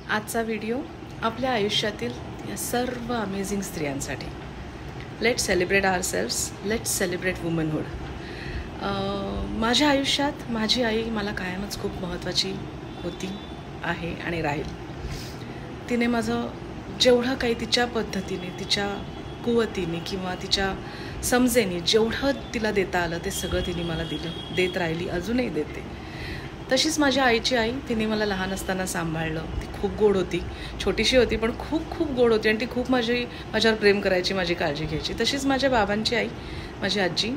आजचा व्हिडिओ आपल्या आयुष्यातील या सर्व अमेझिंग स्त्रियांसाठी. Let's celebrate ourselves, let's celebrate womanhood. माझ्या आयुष्यात माझी आई मला कायमच खूप महत्त्वाची होती, आहे आणि राहील. तिने माझं जेवढं काही तिच्या पद्धतीने, तिच्या कुवतीने किंवा तिच्या समजेने जेवढं तिला देता आलं ते सगळं तिने मला दिलं, देत राहिली, अजूनही देते. तशीच माझ्या आईची आई, तिने मला लहान असताना सांभाळलं. ती खूप गोड होती, छोटीशी होती पण खूप खूप गोड होती आणि ती खूप माझ्यावर प्रेम करायची, माझी काळजी घ्यायची. तशीच माझ्या बाबांची आई, माझी आजी,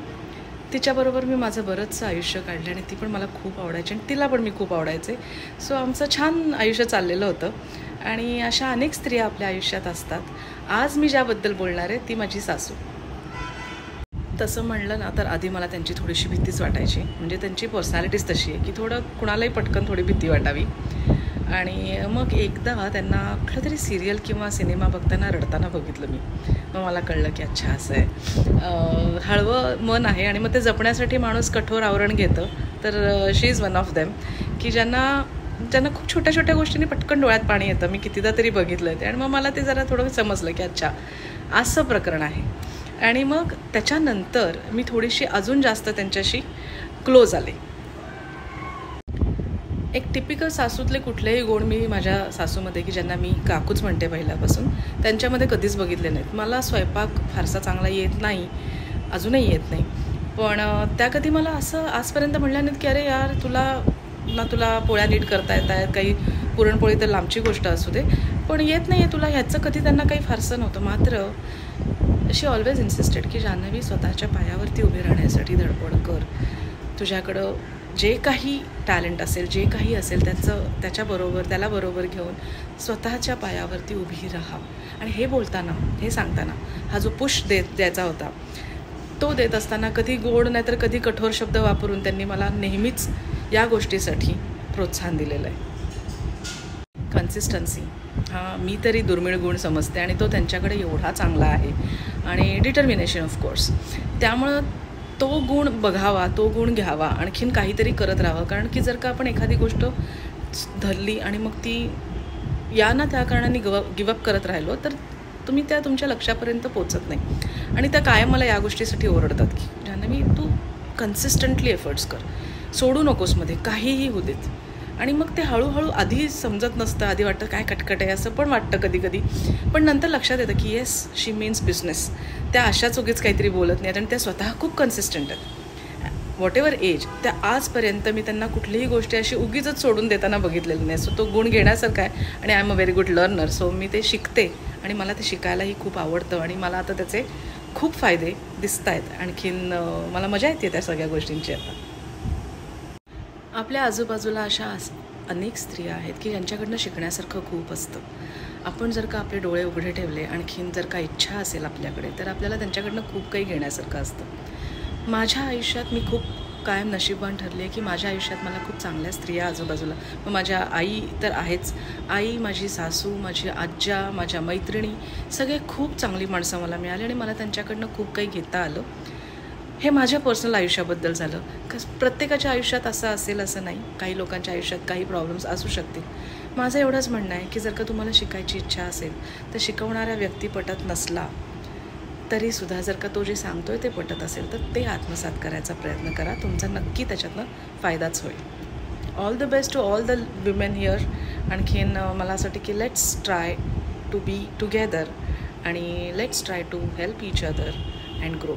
तिच्याबरोबर मी माझं बरंचसं आयुष्य काढलं आणि ती पण मला खूप आवडायची आणि तिला पण मी खूप आवडायचे. सो आमचं छान आयुष्य चाललेलं होतं आणि अशा अनेक स्त्रिया आपल्या आयुष्यात असतात. आज मी ज्याबद्दल बोलणार आहे ती माझी सासू. तसं म्हणलं ना तर आधी मला त्यांची थोडीशी भीतीच वाटायची. म्हणजे त्यांची पर्सनॅलिटीच तशी आहे की कुणालाही पटकन थोडी भीती वाटावी. आणि मग एकदा त्यांना कुठलं तरी सिरियल किंवा सिनेमा बघताना रडताना बघितलं मी. मग मला कळलं की अच्छा असं आहे, हळवं मन आहे आणि मग ते जपण्यासाठी माणूस कठोर आवरण घेतं. तर शी इज वन ऑफ देम की ज्यांना खूप छोट्या छोट्या गोष्टींनी पटकन डोळ्यात पाणी येतं. मी कितीदा तरी बघितलं ते आणि मग मला ते जरा थोडं समजलं की अच्छा असं प्रकरण आहे. आणि मग त्याच्यानंतर मी थोडीशी अजून जास्त त्यांच्याशी क्लोज आले. एक टिपिकल सासूतले कुठलेही गुण मी माझ्या सासूमध्ये, की ज्यांना मी काकूच म्हणते पहिल्यापासून, त्यांच्यामध्ये कधीच बघितले नाहीत. मला स्वयंपाक फारसा चांगला येत नाही, अजूनही येत नाही. पण त्या कधी मला असं आजपर्यंत म्हणल्या नाहीत की अरे यार तुला पोळ्या नीट करता येत आहेत, काही पुरणपोळी तर लांबची गोष्ट असू दे पण येत नाही आहे तुला, ह्याचं कधी त्यांना काही फारसं नव्हतं. मात्र शी ऑलवेज इन्सिस्टेड की जान्हवी स्वतःच्या पायावरती उभी राहण्यासाठी धडपड कर. तुझ्याकडं जे काही टॅलेंट असेल, जे काही असेल त्याला बरोबर घेऊन स्वतःच्या पायावरती उभी राहा. आणि हे बोलताना, हे सांगताना हा जो पुश द्यायचा होता तो देत असताना कधी गोड नाही तर कधी कठोर शब्द वापरून त्यांनी मला नेहमीच या गोष्टीसाठी प्रोत्साहन दिलेलं आहे. कन्सिस्टन्सी हा मी तरी दुर्मिळ गुण समजते आणि तो त्यांच्याकडे एवढा चांगला आहे. आणि डिटर्मिनेशन ऑफकोर्स. त्यामुळं तो गुण बघावा, तो गुण घ्यावा, आणखीन काहीतरी करत राहावं. कारण की जर का आपण एखादी गोष्ट धरली आणि मग ती ना त्या कारणाने गिवअप करत राहिलो तर तुम्ही त्या तुमच्या लक्षापर्यंत पोचत नाही. आणि त्या कायम मला या गोष्टीसाठी ओरडतात की जान्हवी तू कन्सिस्टंटली एफर्ट्स कर, सोडू नकोस मध्ये, काहीही होऊ देत. आणि मग ते हळूहळू आधी समजत नसतं, आधी वाटतं काय कटकट आहे असं पण वाटतं कधी कधी. पण नंतर लक्षात येतं की येस शी मीन्स बिझनेस. त्या अशाच उगीच काहीतरी बोलत नाहीत आणि त्या स्वतः खूप कन्सिस्टंट आहेत. व्हॉट एव्हर एज, त्या आजपर्यंत मी त्यांना कुठलीही गोष्टी अशी उगीचच सोडून देताना बघितलेली नाही. सो तो गुण घेण्यासारखा आहे आणि I am a very good learner. So मी ते शिकते आणि मला ते शिकायलाही खूप आवडतं आणि मला आता त्याचे खूप फायदे दिसत आहेत. आणखीन मला मजा येते त्या सगळ्या गोष्टींची. आता आपल्या आजूबाजूला अशा अनेक स्त्रिया आहेत की ज्यांच्याकडनं शिकण्यासारखं खूप असतं. आपण जर का आपले डोळे उघडे ठेवले, आणखीन जर का इच्छा असेल आपल्याकडे, तर आपल्याला त्यांच्याकडनं खूप काही घेण्यासारखं असतं. माझ्या आयुष्यात मी खूप कायम नशीबवान ठरली आहे की माझ्या आयुष्यात मला खूप चांगल्या स्त्रिया आजूबाजूला. मग माझ्या आई तर आहेच, आई, माझी सासू, माझी आज्या, माझ्या मैत्रिणी, सगळे खूप चांगली माणसं मला मिळाली आणि मला त्यांच्याकडनं खूप काही घेता आलं. हे माझ्या पर्सनल आयुष्याबद्दल झालं. प्रत्येकाच्या आयुष्यात असं असेल असं नाही. काही लोकांच्या आयुष्यात काही प्रॉब्लेम्स असू शकतील. माझं एवढंच म्हणणं आहे की जर का तुम्हाला शिकायची इच्छा असेल तर शिकवणाऱ्या व्यक्ती पटत नसला तरीसुद्धा जर का तो जे सांगतोय ते पटत असेल तर ते आत्मसात करायचा प्रयत्न करा. तुमचा नक्की त्याच्यातनं फायदाच होईल. All the best to all the women here. आणखीन मला असं वाटतं की let's try to be together आणि let's try to help each other and grow.